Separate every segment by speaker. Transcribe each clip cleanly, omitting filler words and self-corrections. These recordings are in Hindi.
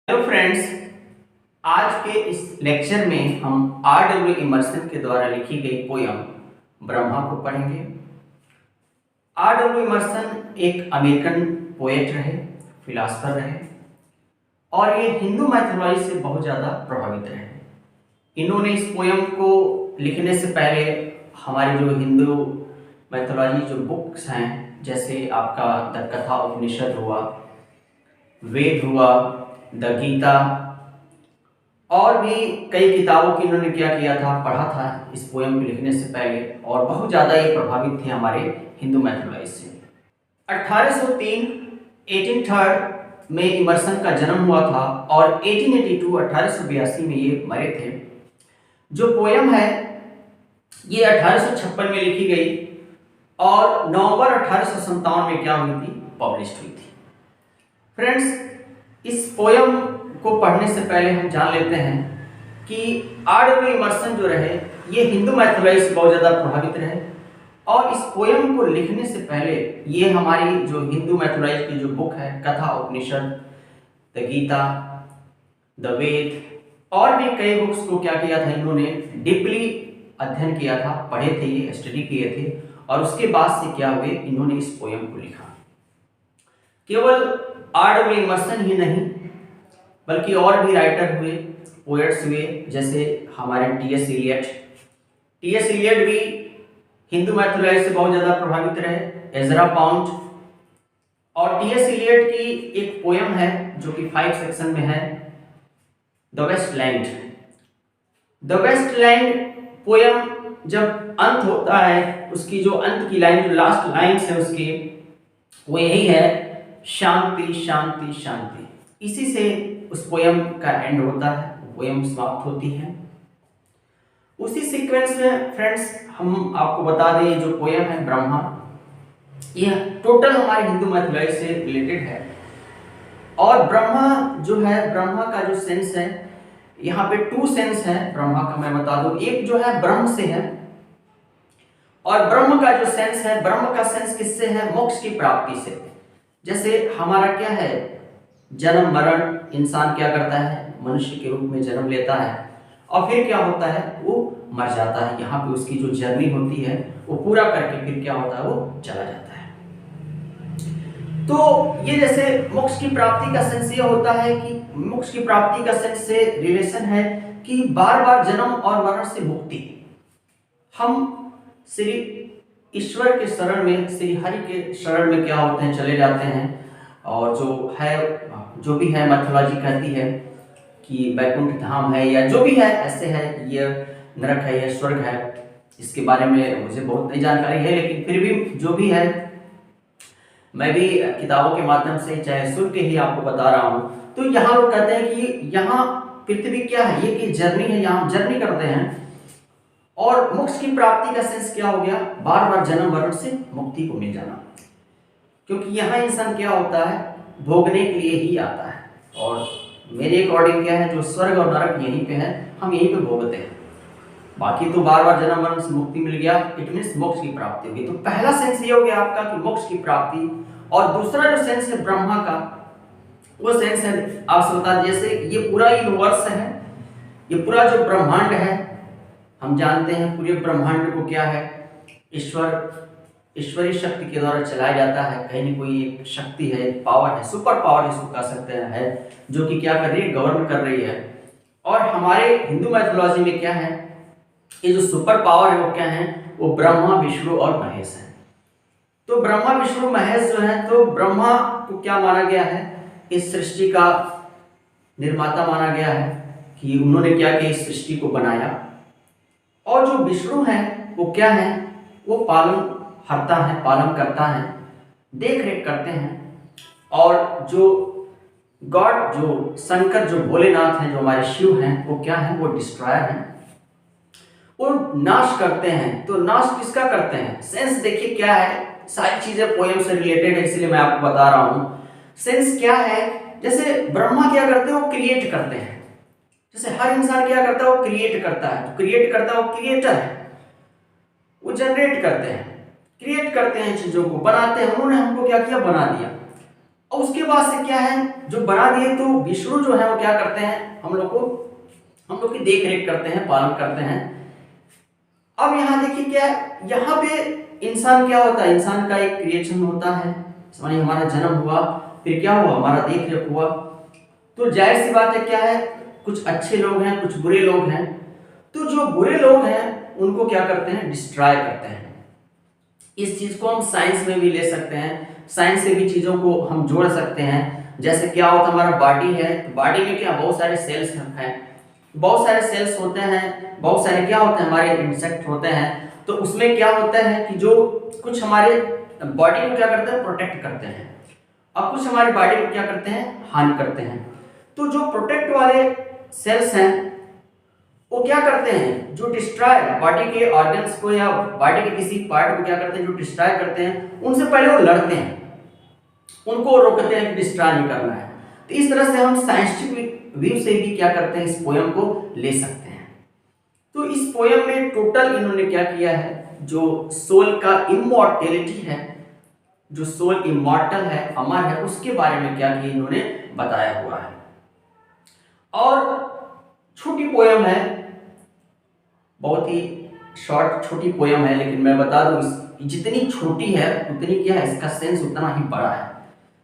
Speaker 1: Hello friends. आज के इस लेक्चर में हम R.W. इमर्सन के द्वारा लिखी गई पोयम ब्रह्मा को पढ़ेंगे। R.W. इमर्सन एक अमेरिकन पोएट रहे, फिलासफर रहे और ये हिंदू मैथोलॉजी से बहुत ज़्यादा प्रभावित रहे। इन्होंने इस पोयम को लिखने से पहले हमारी जो हिंदू मैथोलॉजी जो बुक्स हैं, जैसे आपका द कथा उपनिषद हुआ, वेद हुआ, द गीता और भी कई किताबों की इन्होंने क्या किया था, पढ़ा था इस पोयम को लिखने से पहले, और बहुत ज़्यादा ये प्रभावित थे हमारे हिंदू मैथोलॉजी से। 1803 18 में इमर्सन का जन्म हुआ था और 1882 में ये मरे थे। जो पोयम है ये 1856 में लिखी गई और नवंबर 1857 में क्या हुई थी, पब्लिश हुई थी। फ्रेंड्स, इस पोयम को पढ़ने से पहले हम जान लेते हैं कि R.W. इमर्सन जो रहे ये हिंदू मैथोलॉजी से बहुत ज़्यादा प्रभावित रहे और इस पोयम को लिखने से पहले ये हमारी जो हिंदू मैथोलॉजी की जो बुक है, कथा उपनिषद, द गीता, द वेद और भी कई बुक्स को क्या किया था, इन्होंने डीपली अध्ययन किया था, पढ़े थे, ये स्टडी किए थे और उसके बाद से क्या हुए, इन्होंने इस पोयम को लिखा। केवल R.W. इमर्सन ही नहीं बल्कि और भी राइटर हुए, पोएट्स हुए, जैसे हमारे टी.एस. इलियट भी हिंदू मैथोलॉजी से बहुत ज़्यादा प्रभावित रहे, एजरा पाउंड। और टी.एस. इलियट की एक पोयम है जो कि 5 सेक्शन में है, the wasteland. The wasteland poem जब अंत होता है, उसकी जो अंत की लाइन, जो लास्ट लाइन्स है उसकी, वो यही है, शांति शांति शांति। इसी से उस पोयम का एंड होता है, पोयम समाप्त होती है। उसी सीक्वेंस में फ्रेंड्स हम आपको बता दें, ये जो पोयम है ब्रह्मा, यह टोटल हमारे हिंदू मैथोलॉजी से रिलेटेड है। और ब्रह्मा जो है, ब्रह्मा का जो सेंस है, यहाँ पे 2 सेंस है ब्रह्मा का, मैं बता दूं। एक जो है ब्रह्म से है और ब्रह्म का जो सेंस है, ब्रह्म का सेंस किससे है, मोक्ष की प्राप्ति से। जैसे हमारा क्या है, जन्म मरण, इंसान क्या करता है, मनुष्य के रूप में जन्म लेता है और फिर क्या होता है, वो मर जाता है। यहाँ पे उसकी जो जर्नी होती है वो पूरा करके फिर क्या होता है, वो चला जाता है। तो ये जैसे मोक्ष की प्राप्ति का सेंस ये होता है कि मोक्ष की प्राप्ति का सेंस से रिलेशन है कि बार बार जन्म और मरण से मुक्ति। हम श्री ईश्वर के शरण में, श्री हरि के शरण में क्या होते हैं, चले जाते हैं। और जो भी है मैथोलॉजी कहती है कि वैकुंठ धाम है या जो भी है, ऐसे है, ये नरक है या स्वर्ग है, इसके बारे में मुझे बहुत नई जानकारी है, लेकिन फिर भी जो भी है मैं भी किताबों के माध्यम से चाहे सुन के ही आपको बता रहा हूँ। तो यहाँ लोग कहते हैं कि यहाँ पृथ्वी क्या है, ये कि जर्नी है, यहाँ जर्नी करते हैं। और मोक्ष की प्राप्ति का सेंस क्या हो गया, बार बार जन्म मरण से मुक्ति को मिल जाना। क्योंकि यहाँ इंसान क्या होता है, भोगने के लिए ही आता है। और मेरे अकॉर्डिंग क्या है, जो स्वर्ग और नरक यहीं पे है, हम यहीं पे भोगते हैं। बाकी तो बार बार जन्म मरण से मुक्ति मिल गया, इट मीन्स मोक्ष की प्राप्ति होगी। तो पहला सेंस ये हो गया आपका कि मोक्ष की प्राप्ति। और दूसरा जो सेंस है ब्रह्मा का, वो सेंस है, आप बता, जैसे ये पूरा यूनिवर्स है, ये पूरा जो ब्रह्मांड है, हम जानते हैं पूरे ब्रह्मांड को क्या है, ईश्वरीय शक्ति के द्वारा चलाया जाता है। कहीं न कोई एक शक्ति है, पावर है, सुपर पावर इसको कह सकते हैं, जो कि क्या कर रही है, गवर्न कर रही है। और हमारे हिंदू मैथोलॉजी में क्या है, ये जो सुपर पावर है वो क्या है, वो ब्रह्मा, विष्णु और महेश है। तो ब्रह्मा, विष्णु, महेश जो है, तो ब्रह्मा को क्या माना गया है, इस सृष्टि का निर्माता माना गया है कि उन्होंने क्या किया, इस सृष्टि को बनाया। और जो विष्णु है वो क्या है, वो पालन हरता है, पालन करता है, देख रेख करते हैं। और जो गॉड, जो शंकर, जो भोलेनाथ हैं, जो हमारे शिव हैं, वो क्या है, वो डिस्ट्रॉयर हैं, वो नाश करते हैं। तो नाश किसका करते हैं, सेंस देखिए क्या है, सारी चीजें पोएम से रिलेटेड है, इसलिए मैं आपको बता रहा हूं। सेंस क्या है, जैसे ब्रह्मा क्या करते हैं, वो क्रिएट करते हैं। जैसे हर इंसान क्या करता है, वो क्रिएट करता है। तो क्रिएट करता है, वो क्रिएटर है, वो जनरेट करते हैं, क्रिएट करते हैं, चीजों को बनाते हैं। उन्होंने हमको क्या किया, बना दिया। और उसके बाद से क्या है, जो बना दिए तो विष्णु जो है वो क्या करते हैं, हम लोग की देख रेख करते हैं, पालन करते हैं। अब यहाँ देखिए क्या है, यहाँ पे इंसान क्या होता है, इंसान का एक क्रिएशन होता है, मानिए हमारा जन्म हुआ, फिर क्या हुआ, हमारा देख रेख हुआ। तो जाहिर सी बात है क्या है, कुछ अच्छे लोग हैं, कुछ बुरे लोग हैं। तो जो बुरे लोग हैं उनको क्या करते हैं, डिस्ट्रॉय करते हैं। इस चीज को हम साइंस में भी ले सकते हैं, साइंस से भी चीजों को हम जोड़ सकते हैं। जैसे क्या होता है, हमारा बॉडी है, बॉडी में क्या बहुत सारे सेल्स हैं, बहुत सारे सेल्स होते हैं, बहुत सारे क्या होते हैं, हमारे इंसेक्ट होते हैं। तो उसमें क्या होता है कि जो कुछ हमारे बॉडी को क्या करते हैं, प्रोटेक्ट करते हैं, और कुछ हमारी बॉडी को क्या करते हैं, हानि करते हैं। तो जो प्रोटेक्ट वाले सेल्स हैं वो क्या करते हैं, जो डिस्ट्रॉय बॉडी के ऑर्गन्स को या बॉडी के किसी पार्ट को क्या करते हैं, जो डिस्ट्रॉय करते हैं, उनसे पहले वो लड़ते हैं, उनको रोकते हैं कि डिस्ट्रॉय नहीं करना है। तो इस तरह से हम साइंटिफिक व्यू से भी क्या करते हैं, इस पोयम को ले सकते हैं। तो इस पोयम में टोटल इन्होंने क्या किया है, जो सोल का इमॉर्टेलिटी है, जो सोल इमॉर्टल है, अमर है, उसके बारे में क्या किया इन्होंने बताया हुआ है। और छोटी पोयम है, बहुत ही शॉर्ट छोटी पोयम है, लेकिन मैं बता दूं जितनी छोटी है उतनी क्या है, इसका सेंस उतना ही बड़ा है।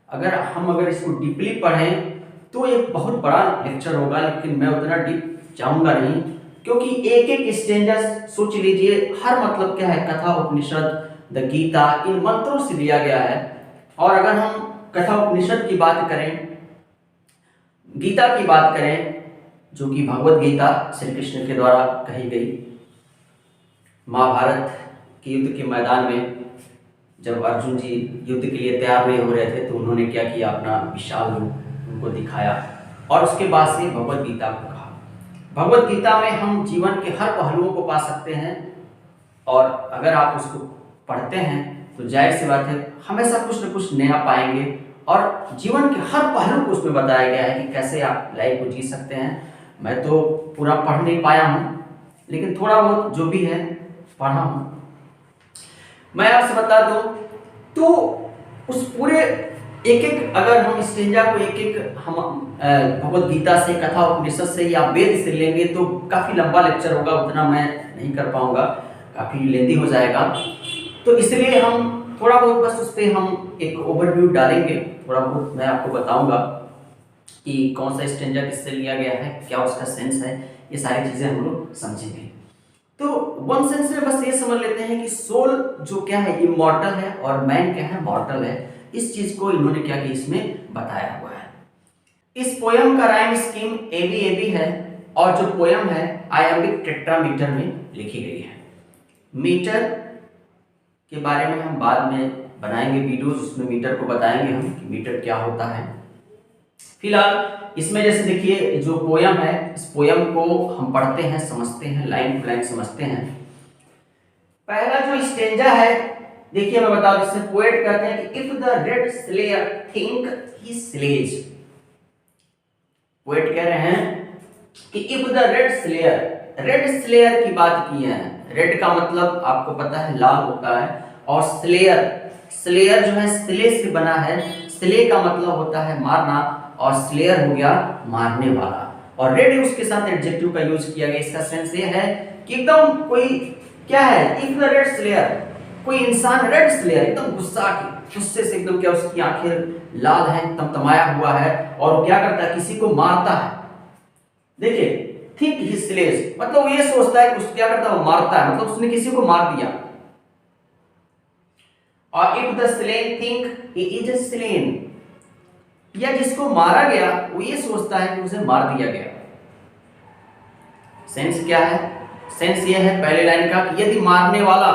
Speaker 1: अगर इसको डीपली पढ़ें तो एक बहुत बड़ा लेक्चर होगा, लेकिन मैं उतना डीप जाऊंगा नहीं, क्योंकि एक एक स्टेंजा सोच लीजिए, हर मतलब क्या है, कथा उपनिषद, द गीता, इन मंत्रों से लिया गया है। और अगर हम कथा उपनिषद की बात करें, गीता की बात करें, जो कि भगवत गीता श्री कृष्ण के द्वारा कही गई, महाभारत के युद्ध के मैदान में जब अर्जुन जी युद्ध के लिए तैयार नहीं हो रहे थे, तो उन्होंने क्या किया, अपना विशाल रूप उनको दिखाया, और उसके बाद से भगवत गीता को कहा। भगवत गीता में हम जीवन के हर पहलुओं को पा सकते हैं, और अगर आप उसको पढ़ते हैं तो जाहिर सी बात है हमेशा कुछ न कुछ नया पाएंगे, और जीवन के हर पहलू को उसमें बताया गया है कि कैसे आप लाइफ को जी सकते हैं। मैं तो पूरा पढ़ नहीं पाया हूँ, लेकिन थोड़ा बहुत जो भी है पढ़ा हूँ। मैं आपसे बता दूं तो उस पूरे एक एक, अगर हम स्टेंजा को एक एक हम भगवत गीता से, कथा उपनिषद से या वेद से लेंगे तो काफी लंबा लेक्चर होगा, उतना मैं नहीं कर पाऊंगा, काफी लेंदी हो जाएगा। तो इसलिए हम थोड़ा बहुत बस उस पर हम एक ओवरव्यू डालेंगे, थोड़ा बहुत मैं आपको बताऊंगा कि कौन सा स्टेंजा किससे लिया गया है, क्या उसका सेंस है, ये सारी चीजें हम लोग समझेंगे। तो वन सेंस में बस ये समझ लेते हैं कि सोल जो क्या है, इमॉर्टल है, और मैन क्या है, मॉर्टल है। इस चीज को इन्होंने क्या किया, इसमें बताया हुआ है। इस पोयम का राइम स्कीम एबी एबी है, और जो पोयम है आयम्बिक टेट्रामीटर में लिखी गई है। मीटर के बारे में हम बाद में बनाएंगे वीडियोस, उसमें मीटर को बताएंगे हम कि मीटर क्या होता है। फिलहाल इसमें जैसे देखिए, जो पोयम है, इस पोयम को हम पढ़ते हैं, समझते हैं, लाइन टू लाइन समझते हैं। पहला जो स्टेंजा है, देखिए मैं बता दूं, जिससे पोएट कहते हैं कि if the red slayer think he slays. Poet कह रहे हैं कि इफ द रेड स्लेयर की बात की है। रेड का मतलब आपको पता है लाल होता है, और स्लेयर जो है स्ले से बना है, स्ले का मतलब होता है मारना, और स्लेयर हो गया मारने वाला, और रेड उसके साथ एडजेक्टिव का यूज किया गया। इसका सेंस ये है कि एकदम कोई क्या है, इफ द रेड स्लेयर, कोई इंसान रेड स्लेयर एकदम गुस्से से एकदम क्या, उसकी आंखें लाल हैं, तमतमाया हुआ है, और वो क्या करता है, किसी को मारता है। देखिए, थिंक ही स्लेज मतलब वो ये सोचता है कि उसको क्या करता है, वो मारता है, मतलब उसने किसी को मार दिया। और if the slain think he is slain, या जिसको मारा गया वो ये सोचता है कि उसे मार दिया गया। सेंस क्या है, सेंस ये है पहले लाइन का कि यदि मारने वाला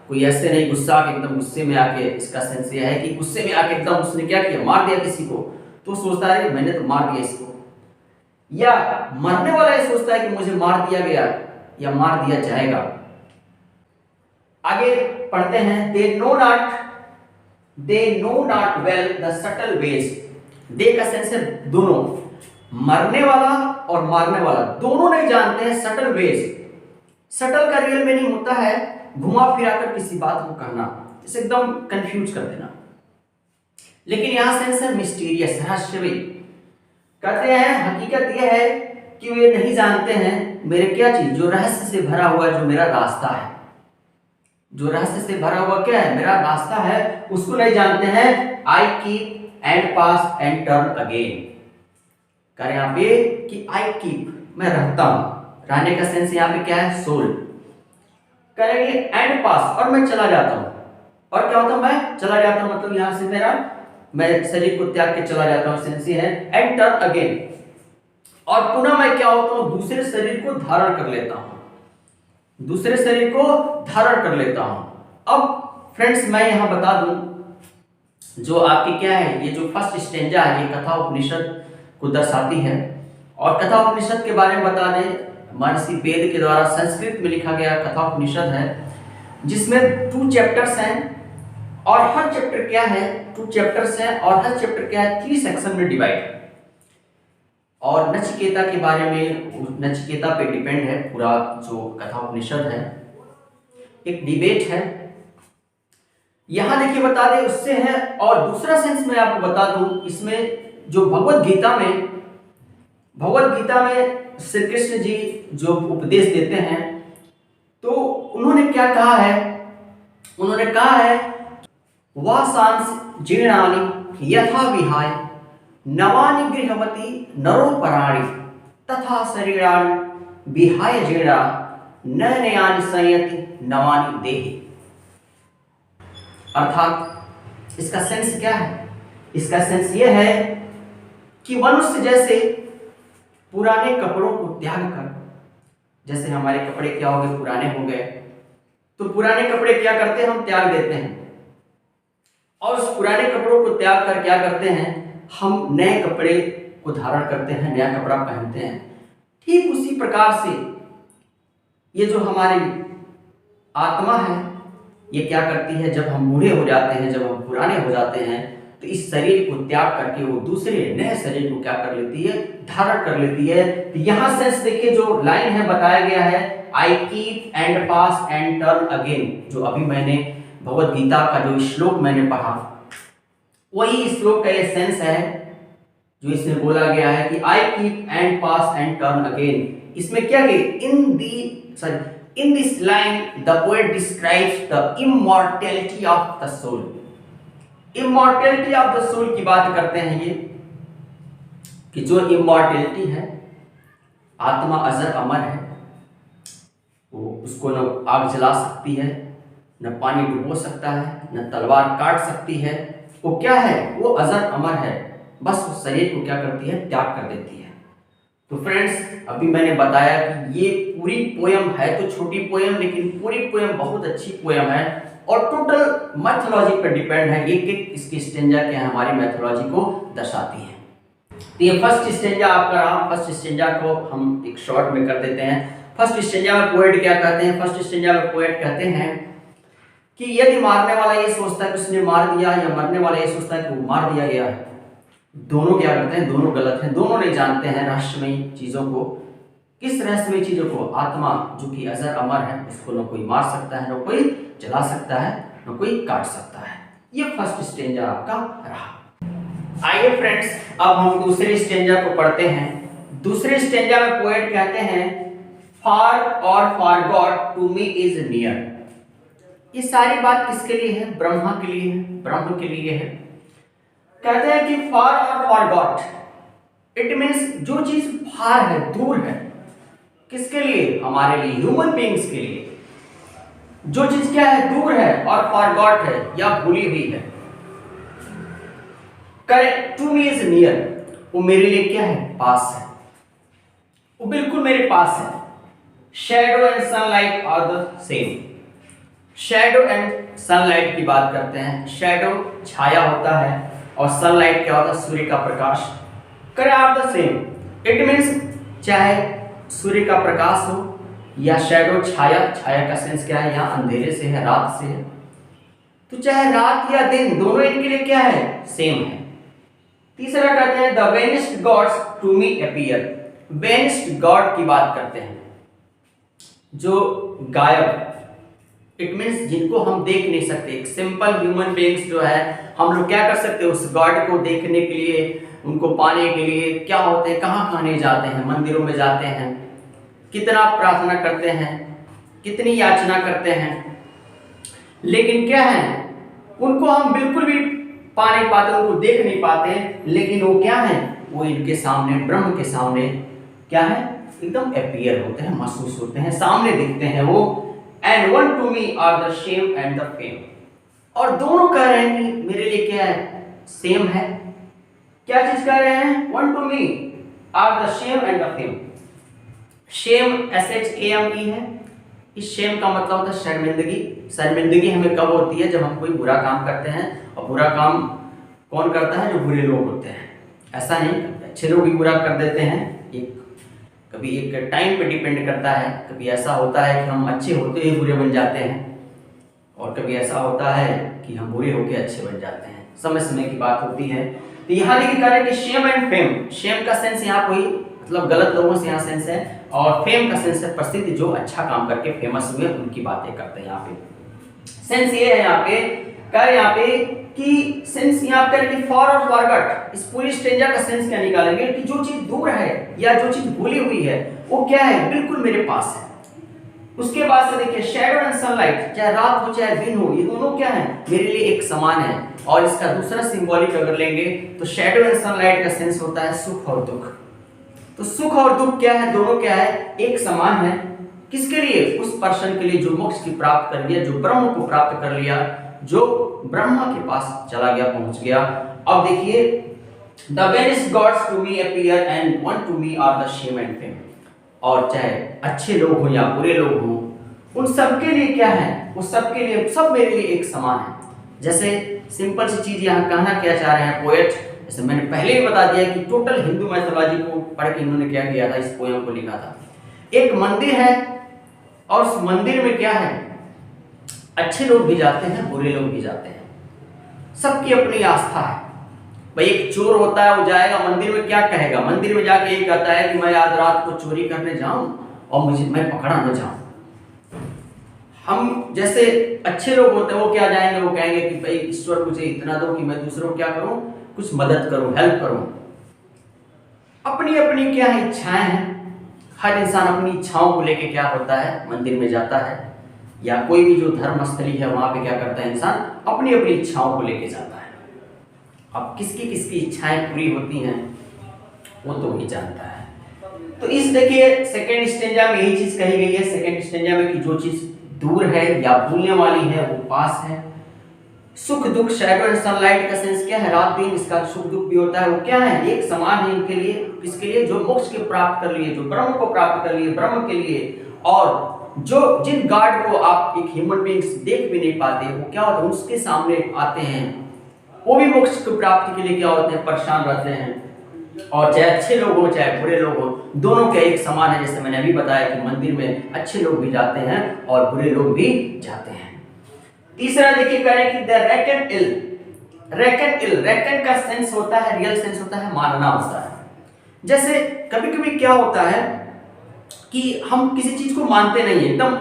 Speaker 1: कोई ऐसे नहीं गुस्सा के एकदम गुस्से में आके, इसका सेंस ये है कि गुस्से में आके एकदम उसने क्या किया, मार दिया किसी को, तो सोचता है मैंने तो मार दिया इसको। या मरने वाला ये सोचता है कि मुझे मार दिया गया या मार दिया जाएगा। आगे पढ़ते हैं, they know not well the subtle ways. They का सेंस है दोनों, मरने वाला और मारने वाला दोनों नहीं जानते हैं सटल वेज। सटल का रियल मीनिंग होता है घुमा फिरा कर किसी बात को कहना, इसे एकदम कंफ्यूज कर देना। लेकिन यहाँ सेंस है मिस्टीरियस, रहस्यमय। कहते हैं हकीकत यह है कि वे नहीं जानते हैं मेरे क्या चीज, जो रहस्य से भरा हुआ जो मेरा रास्ता है, जो रहस्य से भरा हुआ क्या है, मेरा रास्ता है, उसको नहीं जानते हैं। आई keep and pass and turn again. कह यहाँ पे कि आई कीप, मैं रहता हूं, रहने का सेंस यहाँ पे क्या है, सोल। करेंगे एंड पास, और मैं चला जाता हूं। और क्या होता हूं, मैं चला जाता हूं, मतलब यहां से मेरा, मैं शरीर को त्याग के चला जाता हूं, सेंस है। एंड टर्न अगेन, और पुनः मैं क्या होता हूं, दूसरे शरीर को धारण कर लेता हूं, दूसरे शरीर को धारण कर लेता हूं। अब फ्रेंड्स मैं यहां बता दूं, जो आपकी क्या है, ये जो फर्स्ट स्टेंजा है, ये कथा उपनिषद को दर्शाती है। और कथा उपनिषद के बारे में बता दें, महर्षि वेद के द्वारा संस्कृत में लिखा गया कथा उपनिषद है, जिसमें 2 चैप्टर्स हैं, और हर चैप्टर क्या है, 2 चैप्टर्स हैं, और हर चैप्टर क्या है, 3 सेक्शन में डिवाइड है। और नचिकेता के बारे में, नचिकेता पे डिपेंड है पूरा जो कथा उपनिषद है, एक डिबेट है। यहां देखिए बता दें उससे है। और दूसरा सेंस मैं आपको बता दूं, इसमें जो भगवत गीता में श्री कृष्ण जी जो उपदेश देते हैं, तो उन्होंने क्या कहा है, उन्होंने कहा है वह सांस जीर्णानि यथा विहाय नवानि गृहवती नरोपराणि तथा शरीराणि विहाय जीर्णा न नयानि संयति नवानि देहि। अर्थात इसका सेंस क्या है, इसका सेंस यह है कि मनुष्य जैसे पुराने कपड़ों को त्याग कर, जैसे हमारे कपड़े क्या हो गए, पुराने हो गए, तो पुराने कपड़े क्या करते हैं, हम त्याग देते हैं, और उस पुराने कपड़ों को त्याग कर क्या करते हैं, हम नए कपड़े को धारण करते हैं, नया कपड़ा पहनते हैं। ठीक उसी प्रकार से ये जो हमारी आत्मा है, ये क्या करती है, जब हम बूढ़े हो जाते हैं, जब हम पुराने हो जाते हैं, तो इस शरीर को त्याग करके वो दूसरे नए शरीर को क्या कर लेती है, धारण कर लेती है। तो यहाँ सेंस देखिए, जो लाइन है बताया गया है, आई keep and pass and turn again, जो अभी मैंने भगवत गीता का जो श्लोक मैंने पढ़ा, वही श्लोक का ये सेंस है जो इसमें बोला गया है कि I keep and pass and turn again. इसमें क्या कि in this line the poet describes the immortality of the soul. Immortality of the soul की बात करते हैं ये, कि जो इमॉर्टैलिटी है, आत्मा अजर अमर है, वो उसको न आग जला सकती है, न पानी डुबो सकता है, न तलवार काट सकती है, वो क्या है, वो अजर अमर है, बस उस शरीर को क्या करती है, त्याग कर देती है। तो फ्रेंड्स अभी मैंने बताया कि ये पूरी पोयम है तो छोटी पोयम, लेकिन पूरी पोयम बहुत अच्छी पोयम है, और टोटल मैथोलॉजी पर डिपेंड है, एक एक इसकी स्टेंजा क्या है, हमारी मैथोलॉजी को दर्शाती है। तो ये फर्स्ट स्टेंजा आपका रहा। फर्स्ट स्टेंजा को हम एक शॉर्ट में कर देते हैं। फर्स्ट स्टेंजा में पोएट क्या कहते हैं, फर्स्ट स्टेंजा में पोएट कहते हैं कि यदि मारने वाला ये सोचता है कि उसने मार दिया, या मरने वाला ये सोचता है कि वो मार दिया गया है, दोनों क्या करते हैं, दोनों गलत हैं, दोनों नहीं जानते हैं रहस्यमयी चीजों को। किस रहस्यमयी चीजों को, आत्मा जो कि अजर अमर है, उसको न कोई मार सकता है, न कोई जला सकता है, न कोई काट सकता है। ये फर्स्ट स्टेंजा आपका रहा। आइए फ्रेंड्स अब हम दूसरे स्टेंजा को पढ़ते हैं। दूसरे स्टेंजा में पोएट कहते हैं far or forgot to me is near. ये सारी बात किसके लिए है, ब्रह्मा के लिए है, ब्रह्म के लिए है। कहते हैं कि फार or for God, it means जो चीज फार है, दूर है, किसके लिए, हमारे लिए, ह्यूमन बीइंग्स के लिए। जो चीज क्या है, दूर है, और फॉर गॉड है या भूली हुई है। टू मी इज नियर, वो मेरे लिए क्या है, पास है, वो बिल्कुल मेरे पास है। Shadow and sunlight are the same. Shadow and sunlight की बात करते हैं। शैडो छाया होता है, और सनलाइट क्या होता है, सूर्य का प्रकाश। करे are the same, it means चाहे सूर्य का प्रकाश हो या शैडो छाया, छाया का सेंस क्या है, यहाँ अंधेरे से है, रात से है, तो चाहे रात या दिन, दोनों इनके लिए क्या है, सेम है। तीसरा कहते हैं the vanished gods to me appear. Vanished god की बात करते हैं, जो गायब, इट मीन्स जिनको हम देख नहीं सकते। एक सिंपल ह्यूमन बीइंग्स जो है, हम लोग क्या कर सकते हैं, उस गॉड को देखने के लिए, उनको पाने के लिए क्या होते हैं, कहाँ कहाँ नहीं जाते हैं, मंदिरों में जाते हैं, कितना प्रार्थना करते हैं, कितनी याचना करते हैं, लेकिन क्या है, उनको हम बिल्कुल भी पा नहीं पाते, उनको देख नहीं पाते, लेकिन वो क्या है, वो इनके सामने, ब्रह्म के सामने क्या है, एकदम अपीयर होते हैं, महसूस होते हैं, सामने दिखते हैं वो। And one to me are the same and the fame, और दोनों कह रहे हैं कि मेरे लिए क्या है, सेम है। क्या चीज कह रहे हैं, one to me are the same and the fame. Shame SHAME है। इस शेम का मतलब होता है शर्मिंदगी। शर्मिंदगी हमें कब होती है, जब हम कोई बुरा काम करते हैं, और बुरा काम कौन करता है, जो बुरे लोग होते हैं। ऐसा नहीं, अच्छे लोग भी बुरा कर देते हैं, कभी एक टाइम पे डिपेंड करता है। कभी ऐसा होता है कि हम अच्छे होते ही बुरे बन जाते हैं, और कभी ऐसा होता है कि हम बुरे होकर अच्छे बन जाते हैं, समय समय की बात होती है। तो यहाँ लिखा है कि शेम एंड फेम। शेम का सेंस यहाँ कोई मतलब गलत लोगों से यहाँ सेंस है, और फेम का सेंस है प्रसिद्ध, जो अच्छा काम करके फेमस हुए उनकी बातें करते हैं। यहाँ पे सेंस ये है, यहाँ पे क्या है, यहाँ पे कि सेंस यहाँ पे कि फॉर और फॉरगॉट, इस पूरी स्ट्रेंजर का सेंस क्या निकालेंगे कि जो चीज दूर है या जो चीज भूली हुई है वो क्या है, बिल्कुल मेरे पास है। उसके बाद से देखिए शैडो एंड सनलाइट, चाहे रात हो चाहे दिन हो, ये दोनों क्या है, मेरे लिए एक समान है। और इसका दूसरा सिंबॉलिक अगर लेंगे तो शैडो एंड सनलाइट का सेंस होता है सुख और दुख। तो सुख और दुख क्या है, दोनों क्या है, एक समान है। किसके लिए, उस पर्सन के लिए जो मोक्ष की प्राप्त कर लिया, जो ब्रह्म को प्राप्त कर लिया, जो ब्रह्मा के पास चला गया, पहुंच गया। अब देखिए the various gods to me appear and one to me are the shame and fame. और चाहे अच्छे लोग हो या बुरे लोग हो, उन सबके लिए क्या है, वो सबके लिए, सब मेरे लिए एक समान है। जैसे सिंपल सी चीज यहाँ कहना क्या चाह रहे हैं पोएट, जैसे मैंने पहले ही बता दिया कि टोटल हिंदू मैथोलॉजी को पढ़ के इन्होंने क्या किया था, इस पोएम को लिखा था। एक मंदिर है, और उस मंदिर में क्या है, अच्छे लोग भी जाते हैं, बुरे लोग भी जाते हैं, सबकी अपनी आस्था है। भाई एक चोर होता है, वो जाएगा मंदिर में, क्या कहेगा, मंदिर में जाके ये कहता है कि मैं आज रात को चोरी करने जाऊं और मैं पकड़ा न जाऊं। हम जैसे अच्छे लोग होते हैं, वो क्या जाएंगे, वो कहेंगे कि भाई ईश्वर मुझे इतना दो कि मैं दूसरों को क्या करूं, कुछ मदद करूं, हेल्प करूं। अपनी अपनी क्या है, इच्छाएं हैं। हर इंसान अपनी इच्छाओं को लेके क्या होता है, मंदिर में जाता है, या कोई भी जो धर्मस्थली है वहां पे क्या करता है, इंसान अपनी अपनी इच्छाओं को लेके जाता है। अब किसकी किसकी इच्छाएं पूरी होती हैं वो तो वही जानता है। तो इस देखिए सेकंड स्टेंजा में यही चीज कही गई है, सेकंड स्टेंजा में कि जो चीज दूर है या भूलने वाली है वो पास है। सुख दुख, शैडो एंड सनलाइट का सेंस क्या है, रात दिन इसका सुख दुख भी होता है, वो क्या है, एक समान है इनके लिए। किसके लिए, जो मोक्ष के प्राप्त कर लिए, जो ब्रह्म को प्राप्त कर लिए, ब्रह्म के लिए। और जो जिन गॉड को आप एक ह्यूमन बीइंग्स देख भी नहीं पाते, वो क्या होता है, उसके सामने आते हैं, वो भी मोक्ष की प्राप्ति के लिए क्या होते हैं, परेशान रहते हैं। और चाहे अच्छे लोग हो चाहे बुरे लोग हो, दोनों के एक समान है। जैसे मैंने अभी बताया कि मंदिर में अच्छे लोग भी जाते हैं और बुरे लोग भी जाते हैं। तीसरा देखिए करें कि the reckon ill. Reckon ill, reckon का सेंस होता है, रियल सेंस होता है, मानना होता है। जैसे कभी कभी क्या होता है कि हम किसी चीज को मानते नहीं है, एकदम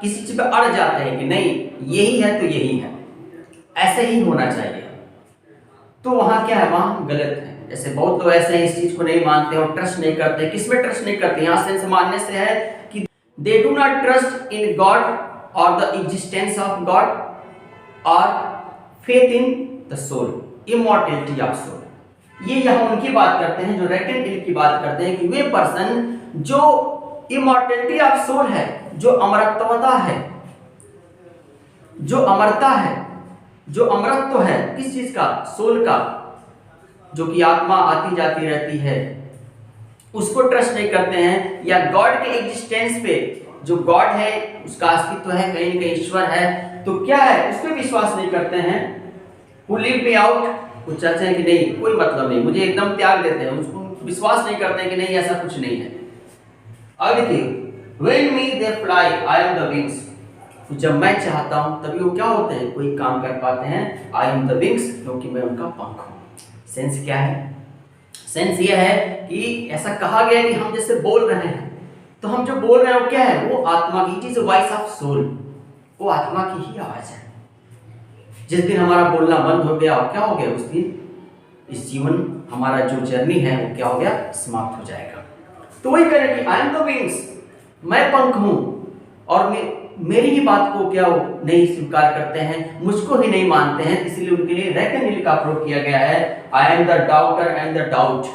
Speaker 1: किसी चीज पे अड़ जाते हैं कि नहीं यही है तो यही है, ऐसे ही होना चाहिए। तो वहां क्या है, वहां गलत है। जैसे बहुत लोग ऐसे हैं, इस चीज को नहीं मानते और ट्रस्ट नहीं करते। किसमें ट्रस्ट नहीं करते, यहां सेंस मानने से है कि they do not trust in God और द एग्जिस्टेंस ऑफ गॉड और faith in the soul, immortality of soul. ये यहां उनकी बात करते हैं जो रेकन इल की बात करते हैं कि वे पर्सन जो इमॉर्टैलिटी ऑफ सोल है, जो अमरत्वता है, जो अमरता है, जो अमरत्व है, किस चीज का, सोल का, जो कि आत्मा आती जाती रहती है, उसको ट्रस्ट नहीं करते हैं। या गॉड के एग्जिस्टेंस पे, जो गॉड है उसका अस्तित्व है, कहीं न कहीं ईश्वर है, तो क्या है, उस पर विश्वास नहीं करते हैं। Who leave me out, वो चाहते हैं कि नहीं कोई मतलब नहीं, मुझे एकदम त्याग देते हैं, उसको विश्वास नहीं करते हैं कि नहीं ऐसा कुछ नहीं है। अब देखिए when me they fly I am the wings, जब मैं चाहता हूं तभी वो क्या होते हैं, कोई काम कर पाते हैं। I am the wings, क्योंकि मैं उनका पंख हूं। सेंस क्या है, सेंस ये है कि ऐसा कहा गया कि हम जैसे बोल रहे हैं, तो हम जो बोल रहे हैं वो क्या है, वो आत्मा की, it is voice of soul. वो आत्मा की ही आवाज है। जिस दिन हमारा बोलना बंद हो गया, और क्या हो गया, उस दिन इस जीवन हमारा जो जर्नी है वो क्या हो गया, समाप्त हो जाएगा। तो वही कह रहे कि आई एम द विंग्स, मैं पंख हूं, और मेरी ही बात को क्या वो नहीं स्वीकार करते हैं, मुझको ही नहीं मानते हैं, इसलिए उनके लिए रेकनिल का प्रयोग किया गया है। I am the daughter and the doubt,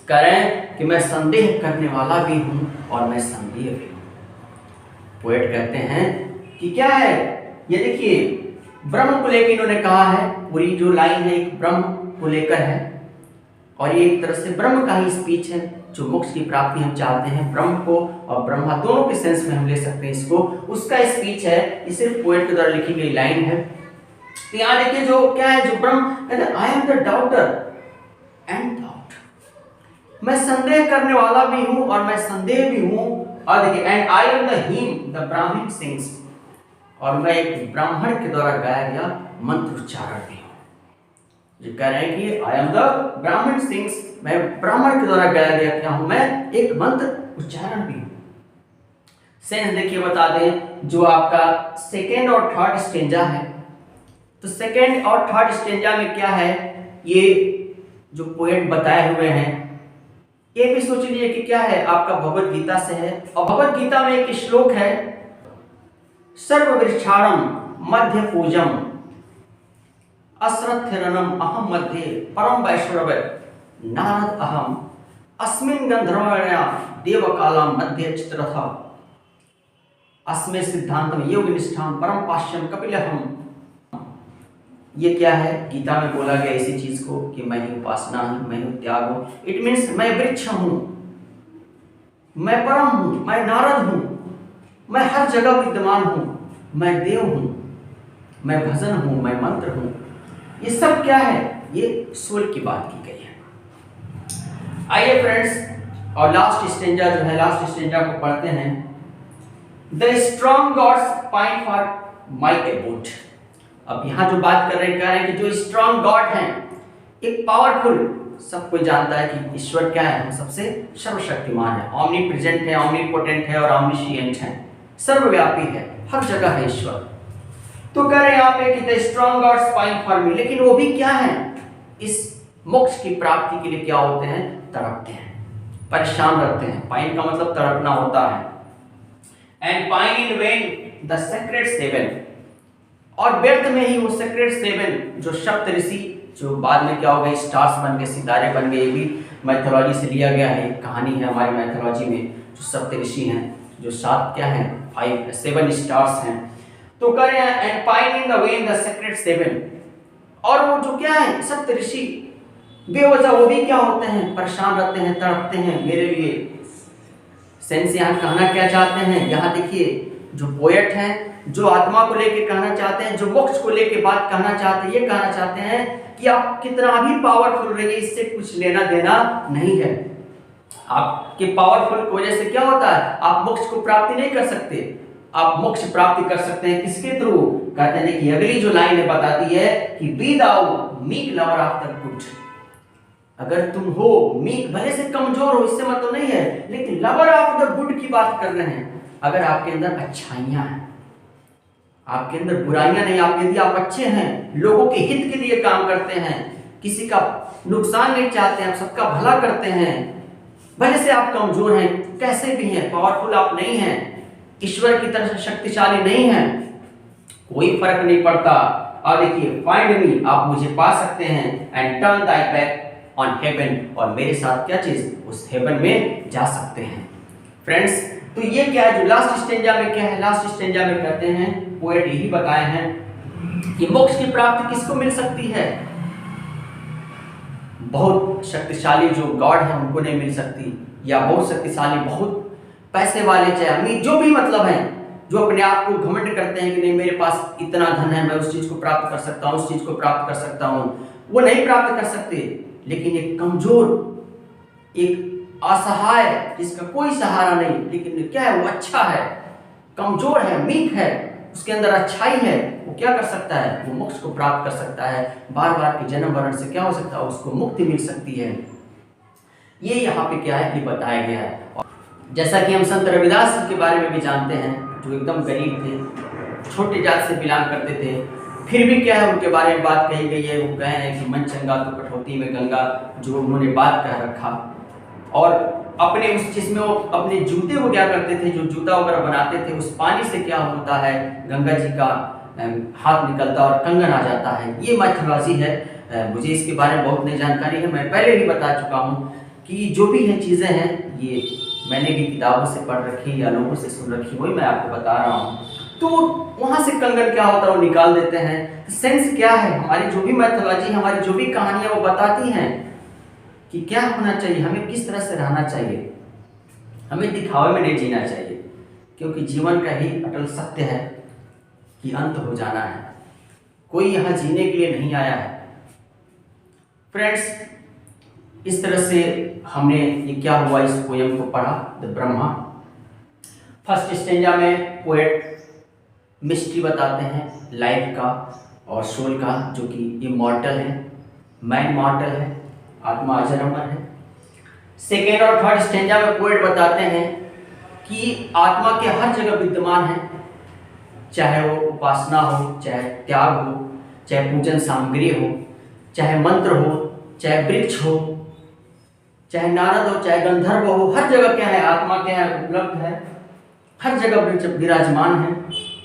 Speaker 1: कह रहे हैं कि मैं संदेह करने वाला भी हूं और मैं संदेह भी हूं। पोएट कहते हैं कि क्या है ये, देखिए ब्रह्म को लेकर इन्होंने कहा है, पूरी जो लाइन है एक ब्रह्म को लेकर है, और ये एक तरह से ब्रह्म का ही स्पीच है। जो मोक्ष की प्राप्ति हम चाहते हैं, ब्रह्म को और ब्रह्मा दोनों के सेंस में हम ले सकते हैं इसको, उसका स्पीच है। ये सिर्फ पोएट के द्वारा लिखी गई लाइन है। तो यहाँ देखिए जो क्या है, जो ब्रह्म कहते हैं I am the daughter and doubt, मैं संदेह करने वाला भी हूं और मैं संदेह भी हूं। और देखिए and I am the him the ब्राह्मण सिंग्स, और मैं एक ब्राह्मण के द्वारा गाया गया मंत्र उच्चारण भी हूं। ये कह रहे हैं कि आई एम द ब्राह्मण सिंग्स, मैं ब्राह्मण के द्वारा गाया गया क्या हूं, मैं एक मंत्र उच्चारण भी हूं। सेंस देखिए बता दें, जो आपका सेकेंड और थर्ड स्टेंजा है, तो सेकेंड और थर्ड स्टेंजा में क्या है, ये जो पोएट बताए हुए हैं, ये भी सोच लीजिए कि क्या है, आपका भगवत गीता से है। और भगवत गीता में एक श्लोक है, सर्ववृक्षाणम मध्य पूजम अश्रद्धरणम अहम मध्ये परम वैष्णव नारद अहम अस्मिन् गंधर्वण्या देवकालम मध्य चित्रथा अस्मे सिद्धांतम योग निष्ठाम परम पाश्यम कपिलहम। ये क्या है, गीता में बोला गया इसी चीज को कि मैं ही उपासना हूं, मैं ही त्याग हूं। इट मीन्स मैं वृक्ष हूं, मैं परम हूं, मैं नारद हूं, मैं हर जगह विद्यमान हूं, मैं देव हूं, मैं भजन हूं, मैं मंत्र हूं। ये सब क्या है, ये सोल की बात की गई है। आइए फ्रेंड्स, और लास्ट स्टेंजा जो है, लास्ट स्टेंजा को पढ़ते हैं। The strong gods pine for my abode. अब यहाँ जो बात कर रहे हैं कि जो स्ट्रॉन्ग गॉड हैं, एक पावरफुल, सब कोई जानता है कि ईश्वर क्या है, हम सबसे सर्वशक्तिमान है, ऑमनी प्रेजेंट है, ऑमनी पोटेंट है और ऑमनिशिएंट है, सर्वव्यापी है, हर जगह है ईश्वर। तो कह रहे हैं यहाँ पे कि the strong gods pine for me, लेकिन वो भी क्या है, इस मोक्ष की प्राप्ति के लिए क्या होते हैं, तड़पते हैं, परेशान रहते हैं। पाइन का मतलब तड़पना होता है। And pine in when the sacred seven, और व्यर्थ में ही वो सेक्रेड सेवन जो सप्त ऋषि, जो बाद में क्या हो गए, स्टार्स बन गए, सितारे बन गए। ये भी मैथोलॉजी से लिया गया है, एक कहानी है हमारी मैथोलॉजी में। जो सप्त ऋषि हैं, जो 7 क्या हैं, 7 स्टार्स हैं। तो कह रहे हैं and pine in the when the sacred seven, और वो जो क्या है सप्त ऋषि बेवजह वो भी क्या होते हैं, परेशान रहते हैं, तड़पते हैं मेरे लिए। सेंस यहाँ कहना क्या चाहते हैं, यहाँ देखिए जो पोएट हैं, जो आत्मा को लेके कहना चाहते हैं, जो मोक्ष को लेके बात कहना चाहते हैं, ये कहना चाहते हैं कि आप कितना भी पावरफुल रहिए, इससे कुछ लेना देना नहीं है। आपके पावरफुल की वजह से क्या होता है, आप मोक्ष को प्राप्ति नहीं कर सकते। आप मोक्ष प्राप्ति कर सकते हैं किसके थ्रू, कहते हैं कि अगली जो लाइन है बताती है कि be thou meek lover of the good. अगर तुम हो मीक, भले से कमजोर हो, इससे मतलब नहीं है, लेकिन लवर ऑफ द गुड की बात कर रहे हैं। अगर आपके अंदर अच्छाइयां हैं, आपके अंदर बुराइयां नहीं, आप यदि आप अच्छे हैं, लोगों के हित के लिए काम करते हैं, किसी का नुकसान नहीं चाहते हैं, आप सबका भला करते हैं, भले से आप कमजोर हैं, कैसे भी हैं, पावरफुल आप नहीं हैं, ईश्वर की तरह से शक्तिशाली नहीं हैं, कोई फर्क नहीं पड़ता। और देखिए फाइंड मी, आप मुझे पा सकते हैं, and turn thy back on heaven, और मेरे साथ क्या चीज, उस हेवन में जा सकते हैं। फ्रेंड्स, तो ये क्या है, जो लास्ट स्टेंजा में क्या है, लास्ट स्टेंजा में कहते हैं, पोएट यही बताए हैं कि मोक्ष की प्राप्ति किसको मिल सकती है, बहुत शक्तिशाली जो गॉड है उनको नहीं मिल सकती, या बहुत शक्तिशाली, बहुत पैसे वाले, चाहे अमीर, जो भी मतलब है, जो अपने आप को घमंड करते हैं कि नहीं मेरे पास इतना धन है, मैं उस चीज को प्राप्त कर सकता हूँ, उस चीज को प्राप्त कर सकता हूँ, वो नहीं प्राप्त कर सकते। लेकिन एक कमजोर, एक असहाय, जिसका कोई सहारा नहीं, लेकिन क्या है, वो अच्छा है, कमजोर है, मीक है, उसके अंदर अच्छाई है, वो क्या कर सकता है, वो मोक्ष को प्राप्त कर सकता है। बार बार के जन्म मरण से क्या हो सकता है, उसको मुक्ति मिल सकती है। ये यहाँ पे क्या है कि बताया गया है। जैसा कि हम संत रविदास जी के बारे में भी जानते हैं, जो एकदम गरीब थे, छोटी जात से बिलोंग करते थे, फिर भी क्या है उनके बारे में बात कही गई है। वो गए हैं कि मन चंगा तो कठौती में गंगा, जो उन्होंने बात कह रखा। और अपने उस जिसमें वो अपने जूते को क्या करते थे, जो जूता वगैरह बनाते थे, उस पानी से क्या होता है, गंगा जी का हाथ निकलता और कंगन आ जाता है। ये माइथोलॉजी है। मुझे इसके बारे में बहुत नई जानकारी है। मैं पहले भी बता चुका हूँ कि जो भी है चीज़ें हैं, ये मैंने भी किताबों से पढ़ रखी या लोगों से सुन रखी, वही मैं आपको बता रहा हूँ। तो वहाँ से कंगन क्या होता है वो निकाल देते हैं। सेंस क्या है, हमारी जो भी मैथोलॉजी, हमारी जो भी कहानियाँ वो बताती हैं कि क्या होना चाहिए, हमें किस तरह से रहना चाहिए, हमें दिखावे में नहीं जीना चाहिए, क्योंकि जीवन का ही अटल सत्य है कि अंत हो जाना है। कोई यहाँ जीने के लिए नहीं आया है। फ्रेंड्स, इस तरह से हमने ये क्या हुआ, इस पोयम को पढ़ा, द ब्रह्मा। फर्स्ट स्टेंजा में पोएट मिस्ट्री बताते हैं लाइफ का और सोल का, जो कि इमॉर्टल है, मैन मॉर्टल है, आत्मा अजर अमर है। सेकेंड और थर्ड स्टेंजा में पोएट बताते हैं कि आत्मा के हर जगह विद्यमान है, चाहे वो उपासना हो, चाहे त्याग हो, चाहे पूजन सामग्री हो, चाहे मंत्र हो, चाहे वृक्ष हो, चाहे नारद हो, चाहे गंधर्व हो, हर जगह क्या है, आत्मा क्या है, उपलब्ध है, हर जगह विराजमान है।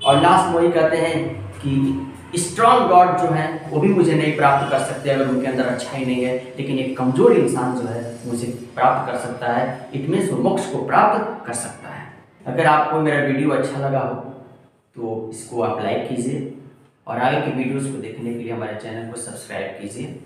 Speaker 1: और लास्ट वही कहते हैं कि स्ट्रांग गॉड जो है वो भी मुझे नहीं प्राप्त कर सकते अगर उनके अंदर अच्छाई नहीं है, लेकिन एक कमजोर इंसान जो है मुझे प्राप्त कर सकता है। इट मीन्स वो मोक्ष को प्राप्त कर सकता है। अगर आपको मेरा वीडियो अच्छा लगा हो तो इसको आप लाइक कीजिए और आगे की वीडियोस को देखने के लिए हमारे चैनल को सब्सक्राइब कीजिए।